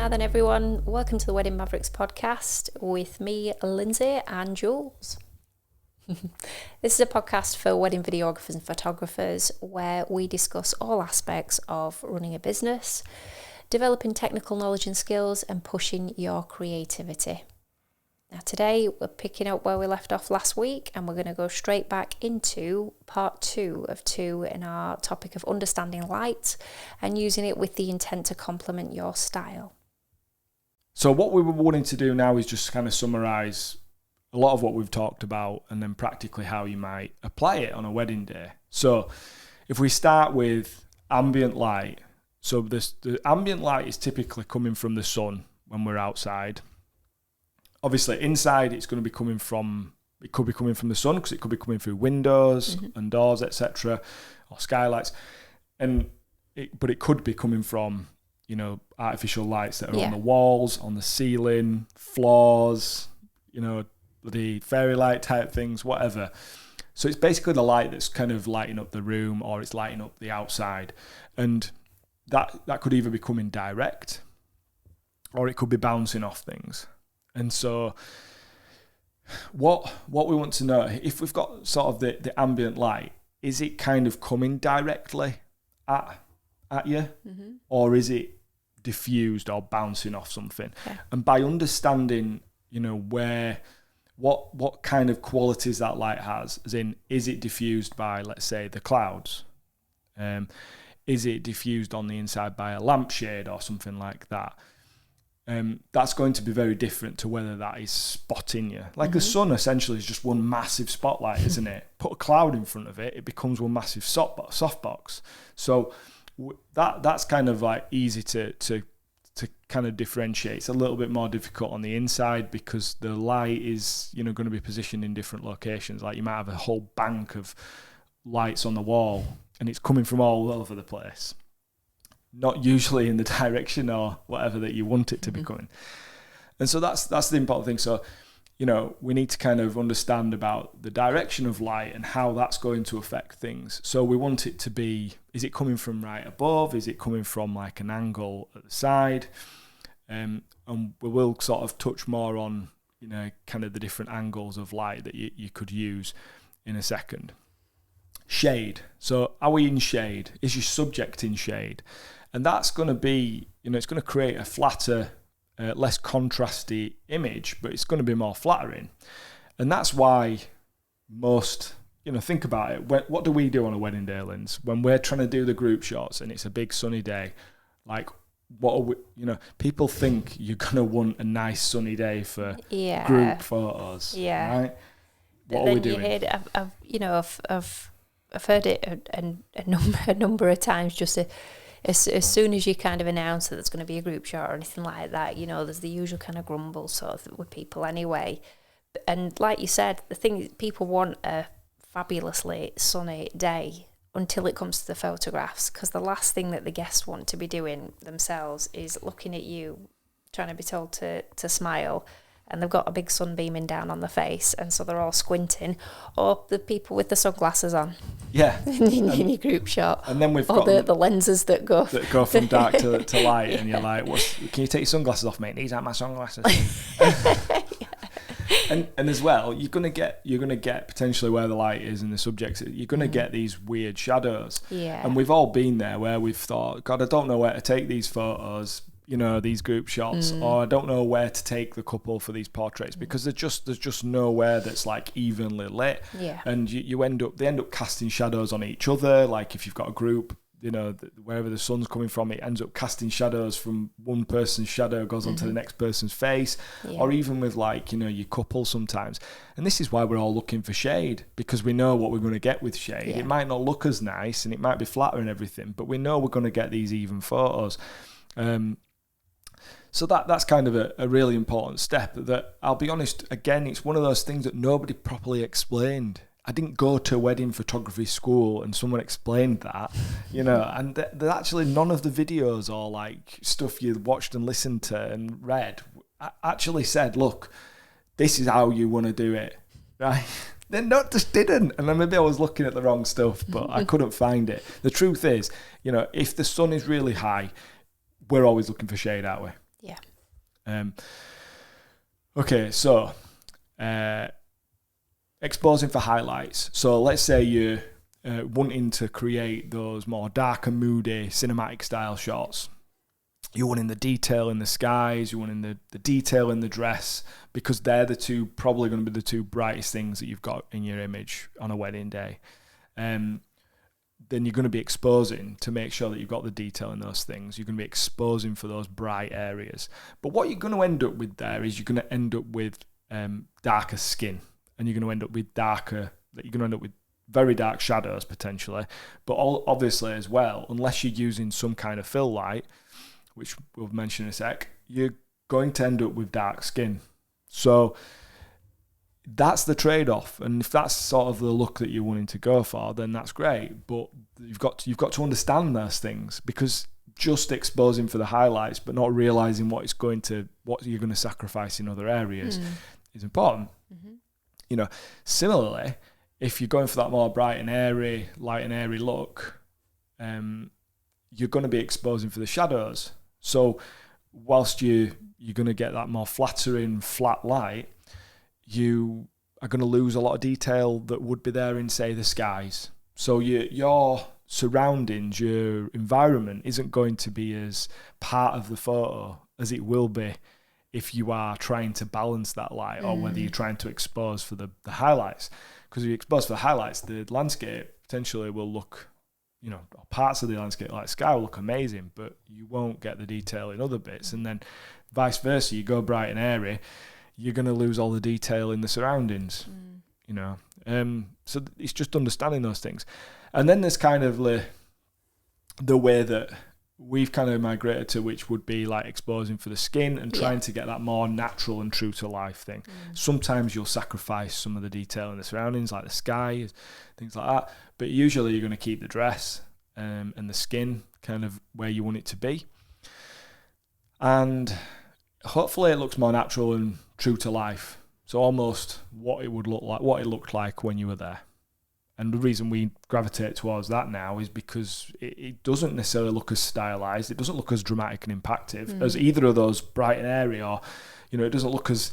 Then everyone, welcome to the Wedding Mavericks podcast with me, Lindsay, and Jules. This is a podcast for wedding videographers and photographers where we discuss all aspects of running a business, developing technical knowledge and skills, and pushing your creativity. Now today we're picking up where we left off last week, and we're going to go straight back into part 2 of 2 in our topic of understanding light and using it with the intent to complement your style. So what we were wanting to do now is just kind of summarise a lot of what we've talked about and then practically how you might apply it on a wedding day. So if we start with ambient light, so the ambient light is typically coming from the sun when we're outside. Obviously inside it could be coming from the sun because it could be coming through windows and doors, etc., or skylights, but it could be coming from artificial lights that are on the walls, on the ceiling, floors, the fairy light type things, whatever. So it's basically the light that's kind of lighting up the room or it's lighting up the outside. And that could either be coming direct or it could be bouncing off things. And so what we want to know, if we've got sort of the ambient light, is it kind of coming directly at you or is it diffused or bouncing off something? And by understanding what kind of qualities that light has, as in, is it diffused by, let's say, the clouds, is it diffused on the inside by a lampshade or something like that, that's going to be very different to whether that is spotting you. Like the sun essentially is just one massive spotlight, isn't it? Put a cloud in front of it, it becomes one massive softbox. So that's kind of like easy to kind of differentiate. It's a little bit more difficult on the inside because the light is going to be positioned in different locations. Like you might have a whole bank of lights on the wall and it's coming from all over the place, not usually in the direction or whatever that you want it to be coming. And so that's the important thing. So we need to kind of understand about the direction of light and how that's going to affect things. So we want it to be, is it coming from right above? Is it coming from like an angle at the side? And we will sort of touch more on, kind of the different angles of light that you could use in a second. Shade. So are we in shade? Is your subject in shade? And that's going to be, it's going to create a flatter, less contrasty image, but it's going to be more flattering. And that's why most, think about it. What do we do on a wedding day, Linz? When we're trying to do the group shots and it's a big sunny day, like what are we, people think you're going to want a nice sunny day for group photos. Yeah. Right? What are we doing? I've heard it a number of times just as soon as you kind of announce that there's going to be a group shot or anything like that, there's the usual kind of grumble sort of with people anyway. And like you said, the thing is, people want a fabulously sunny day until it comes to the photographs, because the last thing that the guests want to be doing themselves is looking at you, trying to be told to smile, and they've got a big sun beaming down on the face, and so they're all squinting, or the people with the sunglasses on. Yeah. in your group shot. And then we've got the lenses that go from dark to light, and you're like, can you take your sunglasses off, mate? These aren't my sunglasses. And as well, you're gonna get potentially where the light is and the subjects. You're gonna get these weird shadows. Yeah. And we've all been there where we've thought, God, I don't know where to take these photos, these group shots, or I don't know where to take the couple for these portraits, because there's just nowhere that's like evenly lit. Yeah. And they end up casting shadows on each other. Like if you've got a group, wherever the sun's coming from, it ends up casting shadows from one person's shadow goes onto the next person's face, or even with like, your couple sometimes. And this is why we're all looking for shade, because we know what we're going to get with shade. Yeah. It might not look as nice and it might be flatter and everything, but we know we're going to get these even photos. So that's kind of a really important step that, I'll be honest, again, it's one of those things that nobody properly explained. I didn't go to wedding photography school and someone explained that, you know, and actually none of the videos or like stuff you watched and listened to and read actually said, look, this is how you want to do it, right? They just didn't. And then maybe I was looking at the wrong stuff, but I couldn't find it. The truth is, you know, if the sun is really high, we're always looking for shade, aren't we? Yeah. Okay, so exposing for highlights. So let's say you're wanting to create those more dark and moody cinematic style shots. You're wanting the detail in the skies, you're wanting the detail in the dress, because they're probably going to be the two brightest things that you've got in your image on a wedding day. Then you're going to be exposing to make sure that you've got the detail in those things. You're going to be exposing for those bright areas. But what you're going to end up with there is you're going to end up with darker skin, and you're going to end up with very dark shadows potentially. But obviously as well, unless you're using some kind of fill light, which we'll mention in a sec, you're going to end up with dark skin. So that's the trade-off. And if that's sort of the look that you're wanting to go for, then that's great. But you've got to understand those things, because just exposing for the highlights but not realizing what you're going to sacrifice in other areas is important. Mm-hmm. You know, similarly, if you're going for that more bright and airy, light and airy look, you're going to be exposing for the shadows. So whilst you're going to get that more flattering, flat light, you are going to lose a lot of detail that would be there in, say, the skies. So your surroundings, your environment isn't going to be as part of the photo as it will be if you are trying to balance that light, or whether you're trying to expose for the highlights. Because if you expose for the highlights, the landscape potentially will look, you know, parts of the landscape like sky will look amazing, but you won't get the detail in other bits. And then vice versa, you go bright and airy, you're going to lose all the detail in the surroundings, you know. So it's just understanding those things. And then there's kind of the way that we've kind of migrated to, which would be like exposing for the skin and trying to get that more natural and true to life thing. Sometimes you'll sacrifice some of the detail in the surroundings, like the sky, things like that. But usually you're going to keep the dress and the skin kind of where you want it to be. And hopefully it looks more natural and true to life. So almost what it would look like, what it looked like when you were there. And the reason we gravitate towards that now is because it doesn't necessarily look as stylized. It doesn't look as dramatic and impactful as either of those bright and airy, or, you know, it doesn't look as,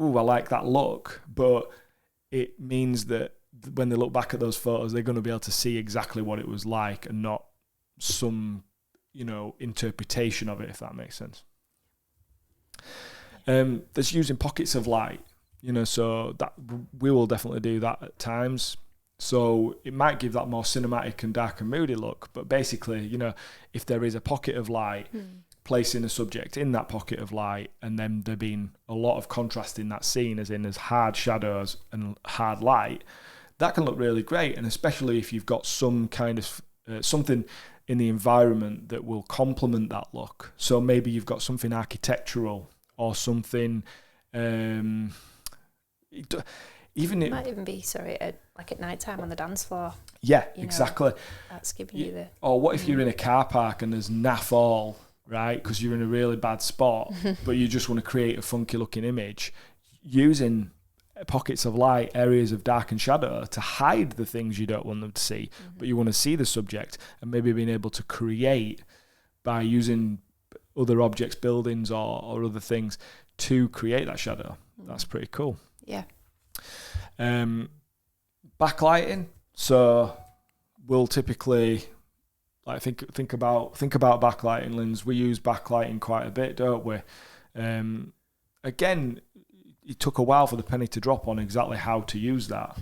ooh, I like that look. But it means that when they look back at those photos, they're going to be able to see exactly what it was like and not some, you know, interpretation of it, if that makes sense. There's using pockets of light, you know, so that we will definitely do that at times. So it might give that more cinematic and dark and moody look, but basically, you know, if there is a pocket of light, placing a subject in that pocket of light, and then there being a lot of contrast in that scene, as in there's hard shadows and hard light, that can look really great. And especially if you've got some kind of something in the environment that will complement that look. So maybe you've got something architectural or something, it might even be, like at night time on the dance floor. Yeah, exactly. That's giving you the... Or what if you're in a car park and there's naff all, right? Because you're in a really bad spot, but you just want to create a funky looking image. Using pockets of light, areas of dark and shadow to hide the things you don't want them to see, but you want to see the subject, and maybe being able to create by using other objects, buildings or other things to create that shadow. That's pretty cool. Yeah. Backlighting. So we'll typically like think about backlighting, Linz. We use backlighting quite a bit, don't we? Again, it took a while for the penny to drop on exactly how to use that.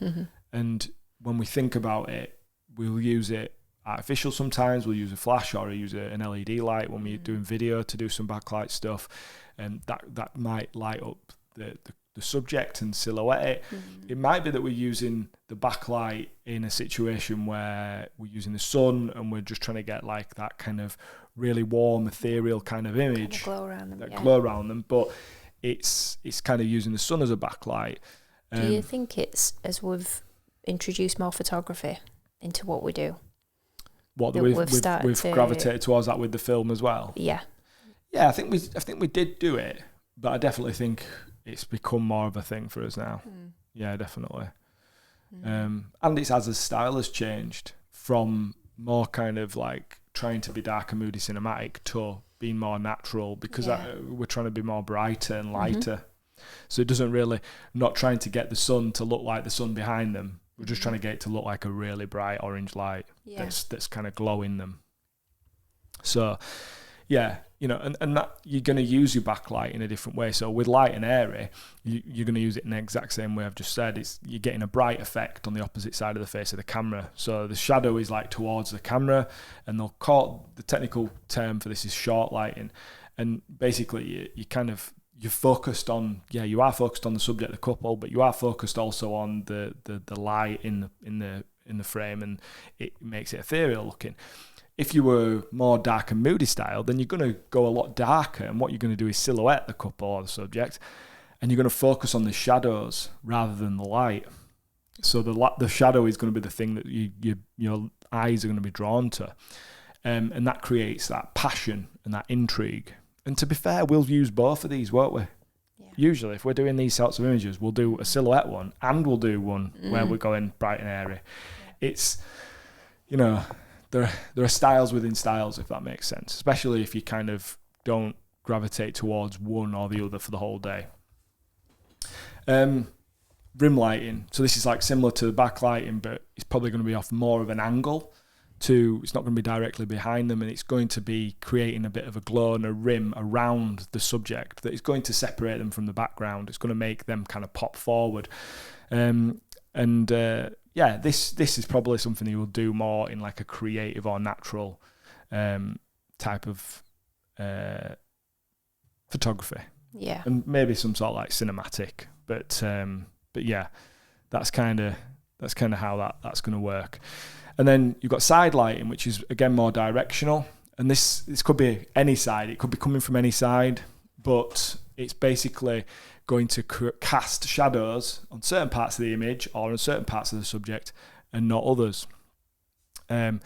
And when we think about it, we'll use it artificial sometimes. We'll use a flash or use an LED light when we're doing video to do some backlight stuff, and that might light up the subject and silhouette it. It might be that we're using the backlight in a situation where we're using the sun and we're just trying to get like that kind of really warm, ethereal kind of image, kind of glow around them, glow around them. But it's kind of using the sun as a backlight. Do you think it's, as we've introduce more photography into what we do. What That we've to gravitated towards that with the film as well. Yeah. Yeah, I think we did do it, but I definitely think it's become more of a thing for us now. Yeah, definitely. And it's as the style has changed from more kind of like trying to be dark and moody cinematic to being more natural, because we're trying to be more brighter and lighter. So it doesn't really, not trying to get the sun to look like the sun behind them. We're just trying to get it to look like a really bright orange light that's kind of glowing them. So, yeah, you know, and that you're going to use your backlight in a different way. So with light and airy, you're going to use it in the exact same way I've just said. You're getting a bright effect on the opposite side of the face of the camera. So the shadow is like towards the camera, and they'll call, the technical term for this is short lighting. And basically you're focused on, you are focused on the subject, the couple, but you are focused also on the light in the frame, and it makes it ethereal looking. If you were more dark and moody style, then you're going to go a lot darker, and what you're going to do is silhouette the couple or the subject, and you're going to focus on the shadows rather than the light. So the shadow is going to be the thing that your eyes are going to be drawn to, and that creates that passion and that intrigue. And to be fair, we'll use both of these, won't we? Yeah. Usually, if we're doing these sorts of images, we'll do a silhouette one, and we'll do one where we're going bright and airy. Yeah. It's, you know, there are styles within styles, if that makes sense, especially if you kind of don't gravitate towards one or the other for the whole day. Rim lighting. So this is like similar to the backlighting, but it's probably going to be off more of an angle. It's not going to be directly behind them, and it's going to be creating a bit of a glow and a rim around the subject that is going to separate them from the background. It's going to make them kind of pop forward. This is probably something you will do more in like a creative or natural type of photography. Yeah. And maybe some sort of like cinematic, but yeah, that's kind of how that's going to work. And then you've got side lighting, which is again more directional. And this could be any side. It could be coming from any side, but it's basically going to cast shadows on certain parts of the image or on certain parts of the subject and not others. And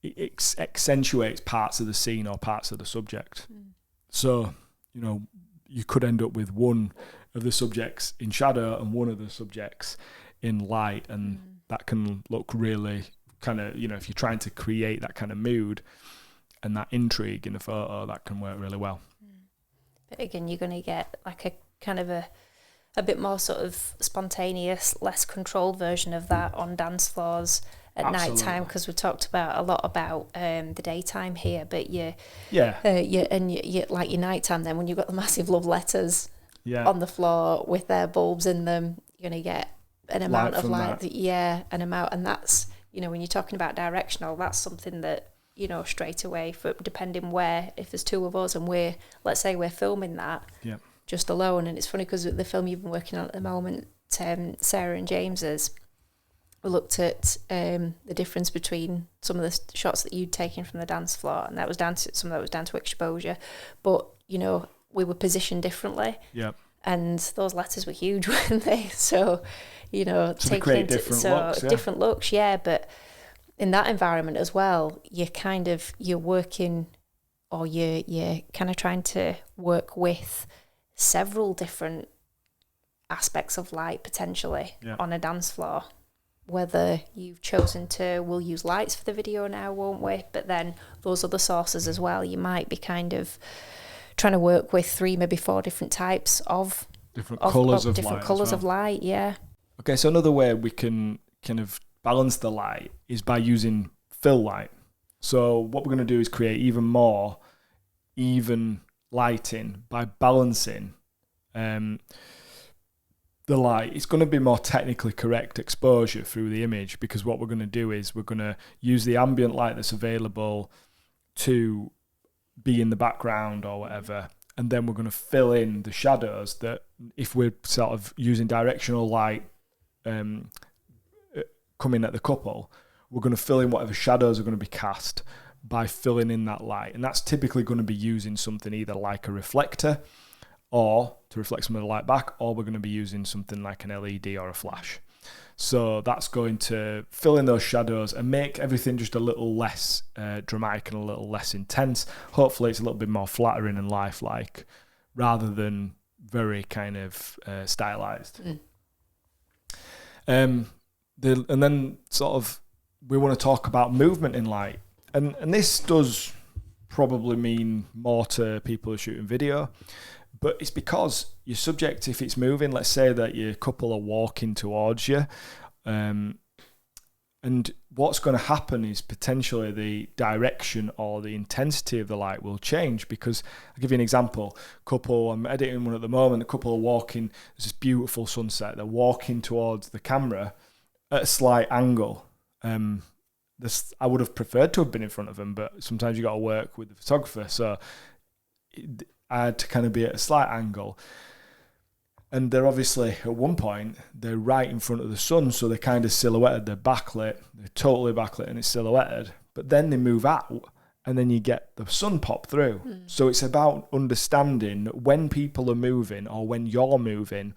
it accentuates parts of the scene or parts of the subject. So, you know, you could end up with one of the subjects in shadow and one of the subjects in light, and that can look really kind of, you know, if you're trying to create that kind of mood and that intrigue in a photo, that can work really well. But again, you're going to get like a kind of a bit more sort of spontaneous, less controlled version of that on dance floors at night time, because we talked a lot about the daytime here, but you like your nighttime, then when you've got the massive love letters on the floor with their bulbs in them, you're going to get an amount of light and that's, you know, when you're talking about directional, that's something that, you know, straight away, for depending where, if there's two of us and let's say we're filming that just alone, and it's funny because the film you've been working on at the moment, Sarah and James's, we looked at the difference between some of the shots that you'd taken from the dance floor, and that was down to exposure, but, you know, we were positioned differently. Yeah. And those letters were huge, weren't they? So, you know, taking different looks, but in that environment as well, you're working, or you're kind of trying to work with several different aspects of light potentially on a dance floor. Whether you've chosen we'll use lights for the video now, won't we? But then those other sources as well, you might be kind of trying to work with 3, maybe 4 different types of different colours of light. Yeah. Okay, so another way we can kind of balance the light is by using fill light. So what we're going to do is create even more even lighting by balancing the light. It's going to be more technically correct exposure through the image, because what we're going to do is we're going to use the ambient light that's available to be in the background or whatever, and then we're going to fill in the shadows that, if we're sort of using directional light coming at the couple, we're going to fill in whatever shadows are going to be cast by filling in that light. And that's typically going to be using something either like a reflector or to reflect some of the light back, or we're going to be using something like an LED or a flash. So that's going to fill in those shadows and make everything just a little less dramatic and a little less intense. Hopefully it's a little bit more flattering and lifelike rather than very kind of stylized. And then sort of we want to talk about movement in light. And this does probably mean more to people who are shooting video, but it's because your subject, if it's moving, let's say that your couple are walking towards you, and what's going to happen is potentially the direction or the intensity of the light will change. Because I'll give you an example. Couple, I'm editing one at the moment, the couple are walking, there's this beautiful sunset, they're walking towards the camera at a slight angle. I would have preferred to have been in front of them, but sometimes you got to work with the photographer, so I had to kind of be at a slight angle. And they're obviously, at one point, they're right in front of the sun, so they're kind of silhouetted, they're backlit, they're totally backlit and it's silhouetted, but then they move out and then you get the sun pop through. So it's about understanding when people are moving or when you're moving,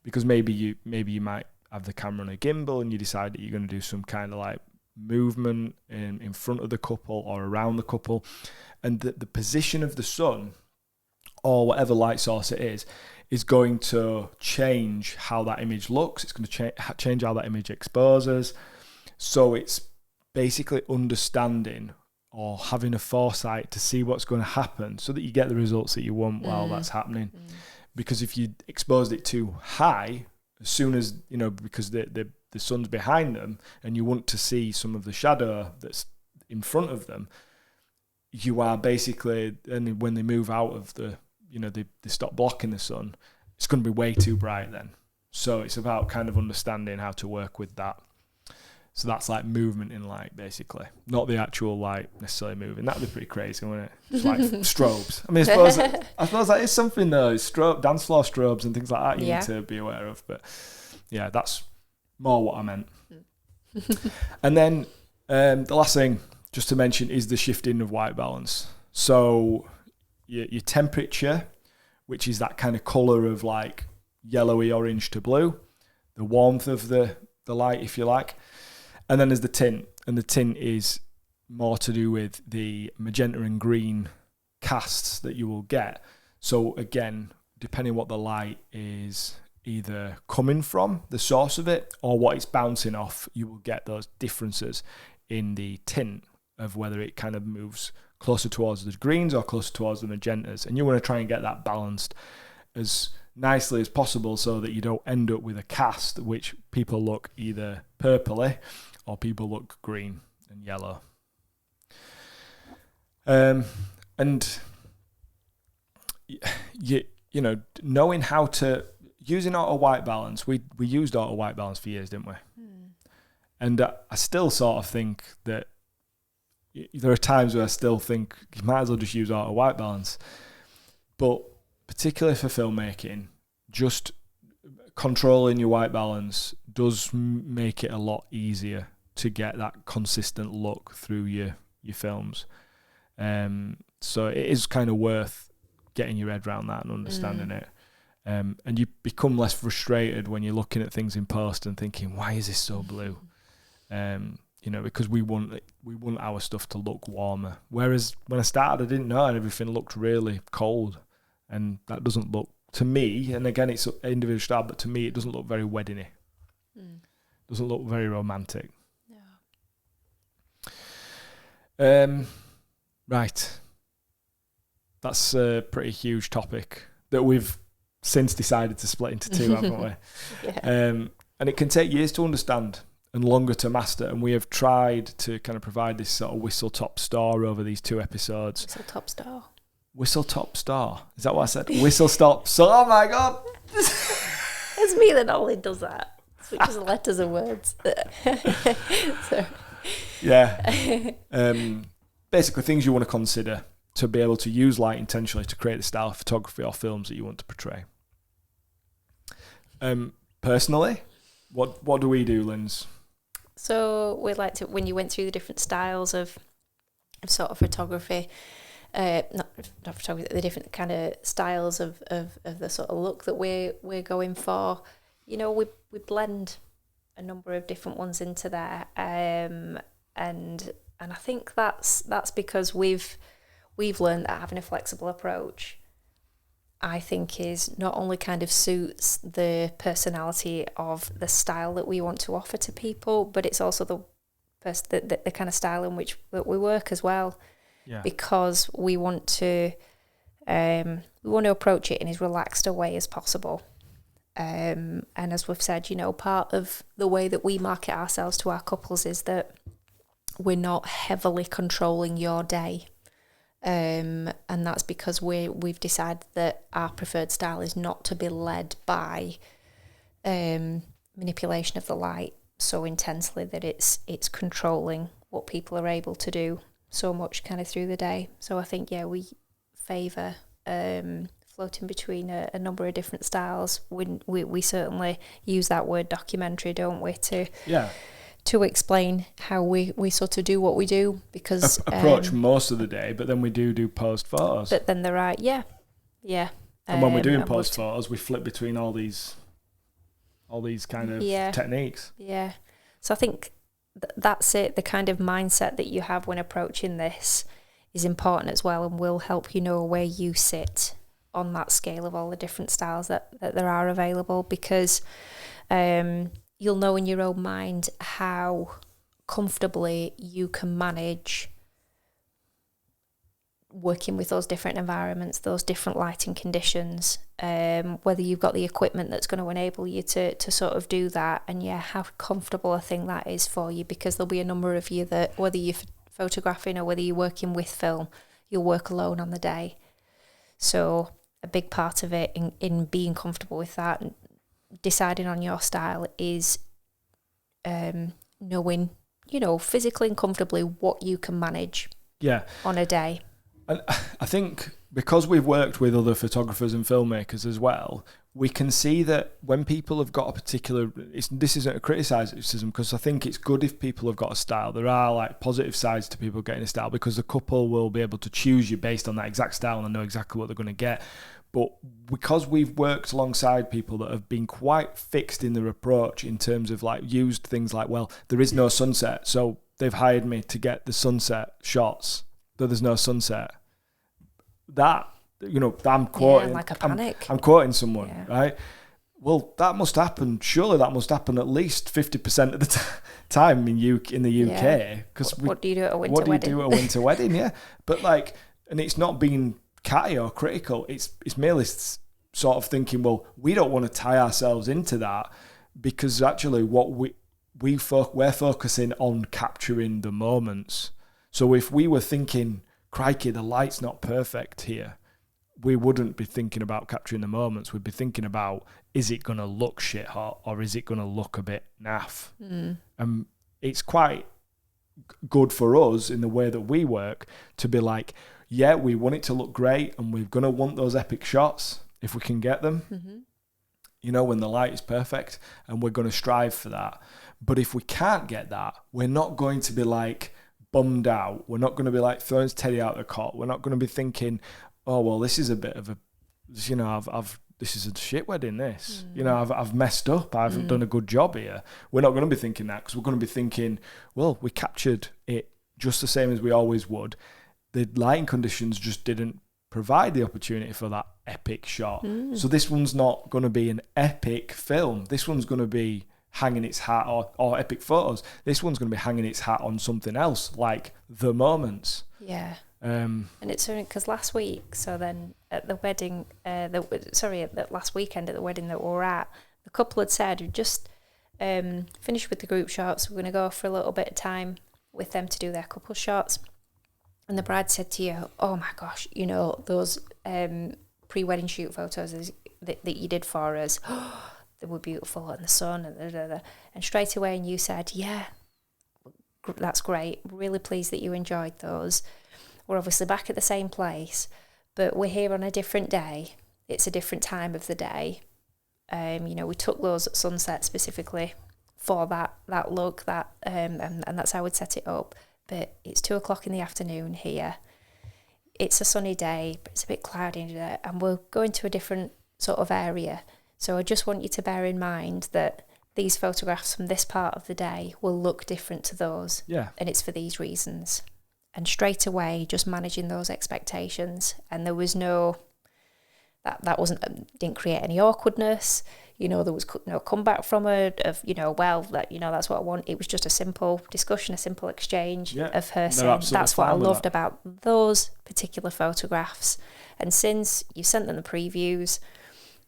because maybe you might have the camera on a gimbal and you decide that you're going to do some kind of like movement in front of the couple or around the couple, and the position of the sun or whatever light source it is going to change how that image looks. It's going to change how that image exposes. So it's basically understanding or having a foresight to see what's going to happen so that you get the results that you want while that's happening. Because if you exposed it too high, as soon as, because the sun's behind them and you want to see some of the shadow that's in front of them, you are basically, and when they move out of the, they stop blocking the sun, it's going to be way too bright then. So it's about kind of understanding how to work with that. So that's like movement in light, basically. Not the actual light necessarily moving. That'd be pretty crazy, wouldn't it? It's like strobes. I mean, I suppose that is something though. Dance floor strobes and things like that you need to be aware of. But yeah, that's more what I meant. And then the last thing just to mention is the shifting of white balance. So your temperature, which is that kind of colour of like yellowy orange to blue, the warmth of the light, if you like. And then there's the tint, and the tint is more to do with the magenta and green casts that you will get. So again, depending what the light is either coming from, the source of it, or what it's bouncing off, you will get those differences in the tint of whether it kind of moves closer towards the greens or closer towards the magentas. And you want to try and get that balanced as nicely as possible so that you don't end up with a cast which people look either purpley or people look green and yellow. And knowing how to using auto white balance, we used auto white balance for years, didn't we? And I still sort of think that there are times where I still think you might as well just use auto white balance. But particularly for filmmaking, just controlling your white balance does make it a lot easier to get that consistent look through your films. So it is kind of worth getting your head around that and understanding it. And you become less frustrated when you're looking at things in post and thinking, why is this so blue? Because we want our stuff to look warmer. Whereas when I started, I didn't know, and everything looked really cold. And that doesn't look, to me, and again, it's individual style, but to me, it doesn't look very wedding-y. Doesn't look very romantic. Right. That's a pretty huge topic that we've since decided to split into two, haven't we? And it can take years to understand and longer to master, and we have tried to kind of provide this sort of whistle-top star over these two episodes. Whistle-top star. Whistle-top star. Is that what I said? Whistle-stop star. Oh my God. It's me that only does that. Switches letters and words. So. Yeah. Basically, things you want to consider to be able to use light intentionally to create the style of photography or films that you want to portray. Personally, what do we do, Linz? So we'd like to, when you went through the different styles of sort of photography, not photography, the different kind of styles of the sort of look that we're going for, we blend a number of different ones into there, and I think that's because we've learned that having a flexible approach, I think, is not only kind of suits the personality of the style that we want to offer to people, but it's also the kind of style in which we work as well. Yeah. Because we want to approach it in as relaxed a way as possible. And as we've said, part of the way that we market ourselves to our couples is that we're not heavily controlling your day. And that's because we've decided that our preferred style is not to be led by manipulation of the light so intensely that it's controlling what people are able to do so much kind of through the day. So I think, we favour floating between a number of different styles. We certainly use that word documentary, don't we, to explain how we sort of do what we do, because approach most of the day, but then we do post photos. But then there are yeah. And when we're doing post photos, we flip between all these kind of techniques. Yeah. So I think that's it. The kind of mindset that you have when approaching this is important as well, and will help you know where you sit on that scale of all the different styles that there are available, because you'll know in your own mind how comfortably you can manage working with those different environments, those different lighting conditions, whether you've got the equipment that's going to enable you to sort of do that, and how comfortable I think that is for you, because there'll be a number of you that, whether you're photographing or whether you're working with film, you'll work alone on the day. So a big part of it in being comfortable with that and deciding on your style is knowing, physically and comfortably what you can manage on a day. And I think because we've worked with other photographers and filmmakers as well, we can see that when people have got a particular... this isn't a criticism, because I think it's good if people have got a style. There are like positive sides to people getting a style, because the couple will be able to choose you based on that exact style and know exactly what they're going to get. But because we've worked alongside people that have been quite fixed in their approach in terms of like used things like, well, there is no sunset, so they've hired me to get the sunset shots, though there's no sunset. That, I'm quoting... like a panic. I'm quoting someone, right? Well, that must happen. Surely that must happen at least 50% of the time in the UK. Because what do you do at a winter wedding? What do you do at a winter wedding, yeah. But like, and it's not being catty or critical. It's merely sort of thinking, well, we don't want to tie ourselves into that, because actually what we're focusing on capturing the moments. So if we were thinking, crikey, the light's not perfect here, we wouldn't be thinking about capturing the moments. We'd be thinking about, is it going to look shit hot, or is it going to look a bit naff? It's quite good for us in the way that we work to be like, we want it to look great, and we're going to want those epic shots if we can get them, when the light is perfect, and we're going to strive for that. But if we can't get that, we're not going to be like bummed out. We're not going to be like throwing Teddy out the cot. We're not going to be thinking, oh, well, this is a bit of a, this is a shit wedding, this. I've messed up. I haven't done a good job here. We're not going to be thinking that, because we're going to be thinking, well, we captured it just the same as we always would. The lighting conditions just didn't provide the opportunity for that epic shot. So this one's not going to be an epic film. This one's going to be hanging its hat, or epic photos. This one's going to be hanging its hat on something else, like the moments. Yeah. And it's only because last week, so then at the wedding, at the last weekend at the wedding that we were at, the couple had said, we've just finished with the group shots. We're going to go for a little bit of time with them to do their couple shots. And the bride said to you, oh my gosh, those pre-wedding shoot photos that you did for us, they were beautiful in the sun, and straight away, and you said, yeah, that's great. Really pleased that you enjoyed those. We're obviously back at the same place, but we're here on a different day. It's a different time of the day. We took those at sunset specifically for that look, and that's how we'd set it up. But it's 2:00 in the afternoon here. It's a sunny day, but it's a bit cloudy, and we're going to a different sort of area. So I just want you to bear in mind that these photographs from this part of the day will look different to those. Yeah. And it's for these reasons. And straight away, just managing those expectations. And there was no, that didn't create any awkwardness. You know, there was no comeback from it of, you know, well, that, you know, that's what I want. It was just a simple discussion, a simple exchange of her saying, that's what I loved about those particular photographs. And since you sent them the previews,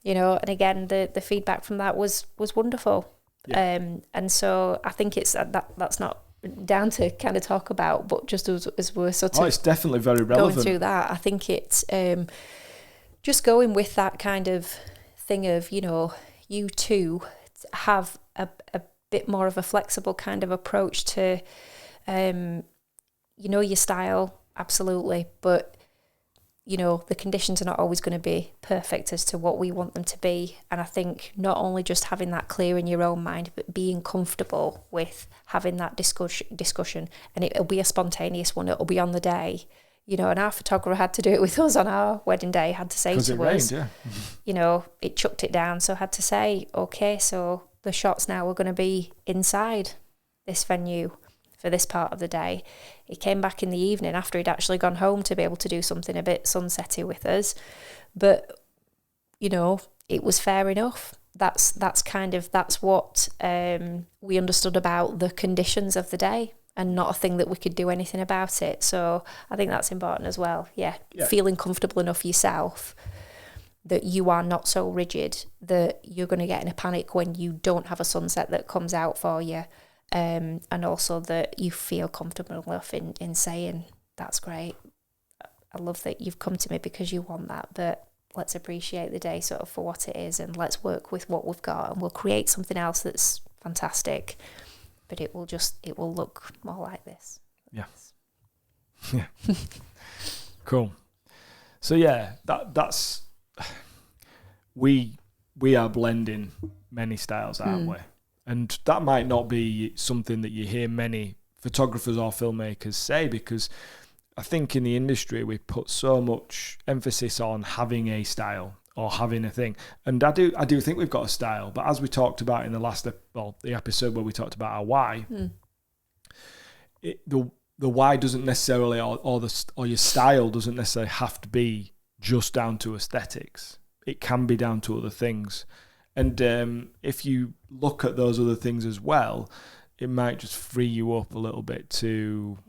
you know, and again, the feedback from that was wonderful. Yeah. And so I think it's that's not down to kind of talk about, but just as we're sort of it's definitely very relevant. Going through that, I think it's just going with that kind of thing of, you know, you too have a bit more of a flexible kind of approach to, you know, your style, absolutely, but you know, the conditions are not always going to be perfect as to what we want them to be. And I think not only just having that clear in your own mind, but being comfortable with having that discussion. And it'll be a spontaneous one. It'll be on the day. You know, and our photographer had to do it with us on our wedding day, had to say to us, rained, you know, it chucked it down. So I had to say, okay, so the shots now are going to be inside this venue for this part of the day. He came back in the evening after he'd actually gone home to be able to do something a bit sunsetty with us. But, you know, it was fair enough. That's what we understood about the conditions of the day and not a thing that we could do anything about it. So I think that's important as well. Yeah. Feeling comfortable enough yourself that you are not so rigid that you're going to get in a panic when you don't have a sunset that comes out for you. And also that you feel comfortable enough in saying, that's great. I love that you've come to me because you want that, but let's appreciate the day sort of for what it is and let's work with what we've got and we'll create something else that's fantastic, but it will look more like this. Yeah. Yeah. Cool. So yeah, that's, we are blending many styles, aren't we? And that might not be something that you hear many photographers or filmmakers say, because I think in the industry we put so much emphasis on having a style or having a thing. And I do think we've got a style, but as we talked about in the episode where we talked about our why, the why doesn't necessarily, or your style doesn't necessarily have to be just down to aesthetics. It can be down to other things. And if you look at those other things as well, it might just free you up a little bit to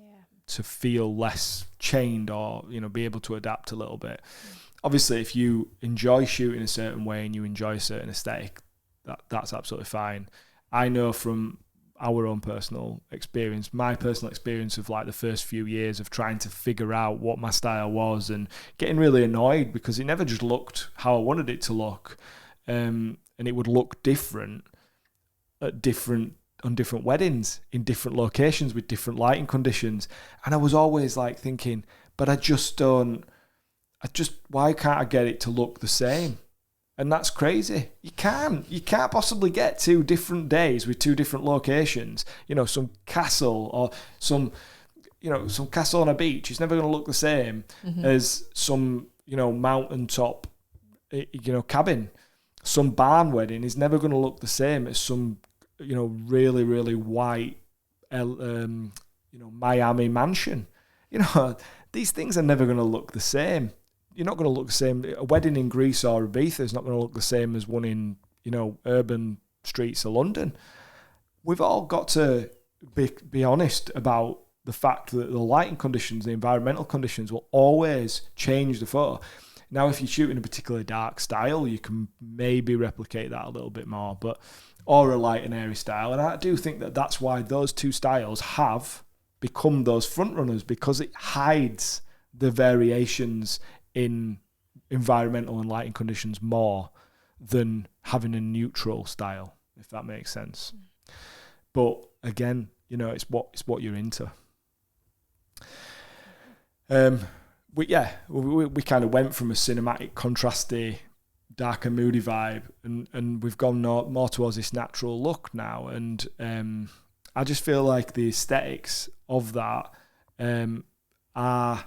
feel less chained or, you know, be able to adapt a little bit. Obviously, if you enjoy shooting a certain way and you enjoy a certain aesthetic, that's absolutely fine. I know from our own personal experience, my personal experience of like the first few years of trying to figure out what my style was and getting really annoyed because it never just looked how I wanted it to look. And it would look different on different weddings in different locations with different lighting conditions. And I was always like thinking, but why can't I get it to look the same? And that's crazy. You can't possibly get 2 different days with 2 different locations. You know, some castle or some castle on a beach. It's never going to look the same as some, you know, mountaintop, you know, cabin. Some barn wedding is never going to look the same as some, you know, really, really white, you know, Miami mansion. You know, these things are never going to look the same. You're not going to look the same. A wedding in Greece or Ibiza is not going to look the same as one in, you know, urban streets of London. We've all got to be honest about the fact that the lighting conditions, the environmental conditions will always change the photo. Now, if you shoot in a particularly dark style, you can maybe replicate that a little bit more, or a light and airy style. And I do think that that's why those 2 styles have become those front runners, because it hides the variations in environmental and lighting conditions more than having a neutral style, if that makes sense. But again, you know, it's what you're into. We kind of went from a cinematic, contrasty, darker, moody vibe, and we've gone more towards this natural look now. And I just feel like the aesthetics of that are.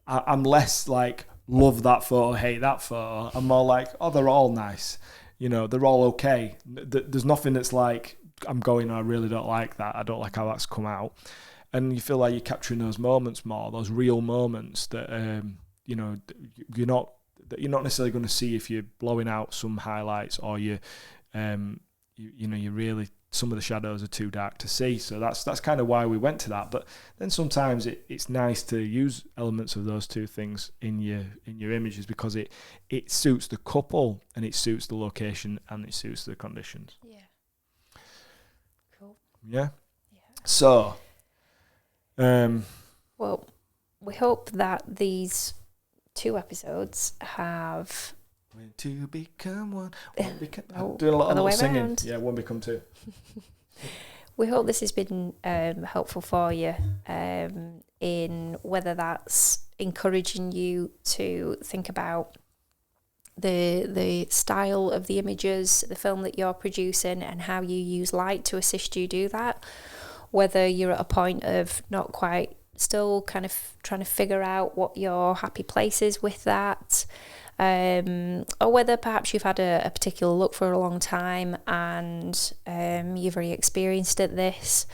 I'm less like love that photo, hate that photo. I'm more like, oh, they're all nice. you know, they're all okay. There's nothing that's like, I'm going, I really don't like that. I don't like how that's come out. And you feel like you're capturing those moments more, those real moments that, you know, you're not necessarily going to see if you're blowing out some highlights or you really, some of the shadows are too dark to see. So that's kind of why we went to that. But then sometimes it's nice to use elements of those two things in your images, because it suits the couple and it suits the location and it suits the conditions. Yeah. Cool. Yeah. So, well, we hope that these 2 episodes have... When two become one. I'm doing a lot of singing. Around. Yeah, one become two. We hope this has been helpful for you in whether that's encouraging you to think about the style of the images, the film that you're producing, and how you use light to assist you do that. Whether you're at a point of not quite, still kind of trying to figure out what your happy place is with that, or whether perhaps you've had a particular look for a long time and you're very experienced at this,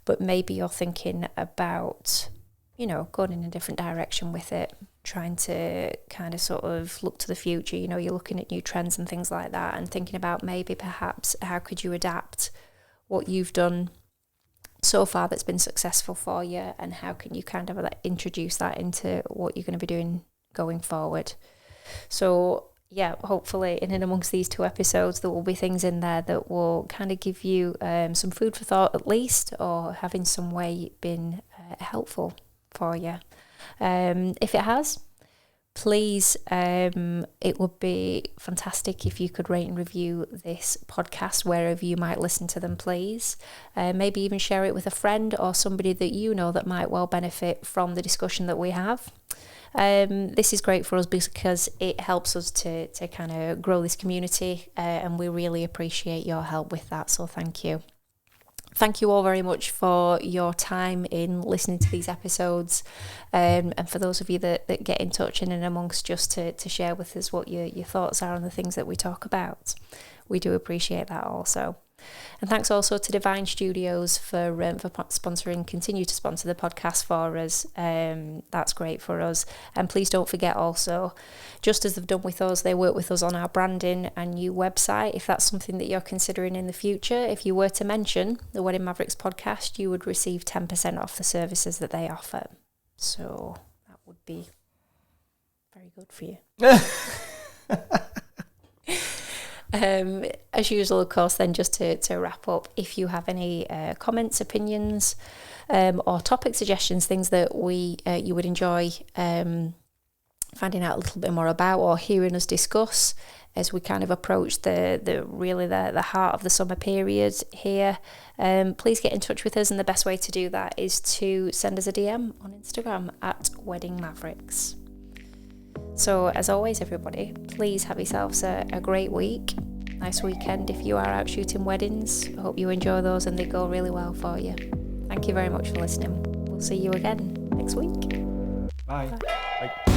but maybe you're thinking about, you know, going in a different direction with it, trying to kind of sort of look to the future. You know, you're looking at new trends and things like that and thinking about maybe perhaps how could you adapt what you've done so far that's been successful for you, and how can you kind of like introduce that into what you're going to be doing going forward. So yeah, hopefully in and amongst these 2 episodes there will be things in there that will kind of give you some food for thought at least, or have in some way been helpful for you. If it has, please, it would be fantastic if you could rate and review this podcast wherever you might listen to them, please. Maybe even share it with a friend or somebody that you know that might well benefit from the discussion that we have. This is great for us because it helps us to kind of grow this community, and we really appreciate your help with that, so thank you. Thank you all very much for your time in listening to these episodes, and for those of you that get in touch in and amongst just to share with us what your thoughts are on the things that we talk about. We do appreciate that also. And thanks also to Divine Studios for sponsoring, continue to sponsor the podcast for us. That's great for us. And please don't forget also, just as they've done with us, they work with us on our branding and new website. If that's something that you're considering in the future, if you were to mention the Wedding Mavericks podcast, you would receive 10% off the services that they offer. So that would be very good for you. As usual, of course, then just to wrap up, if you have any comments, opinions, or topic suggestions, things that you would enjoy finding out a little bit more about or hearing us discuss as we kind of approach the heart of the summer period here, please get in touch with us, and the best way to do that is to send us a DM on Instagram at Wedding Mavericks. So as always, everybody, please have yourselves a great week, nice weekend if you are out shooting weddings. I hope you enjoy those and they go really well for you. Thank you very much for listening. We'll see you again next week. Bye. Bye.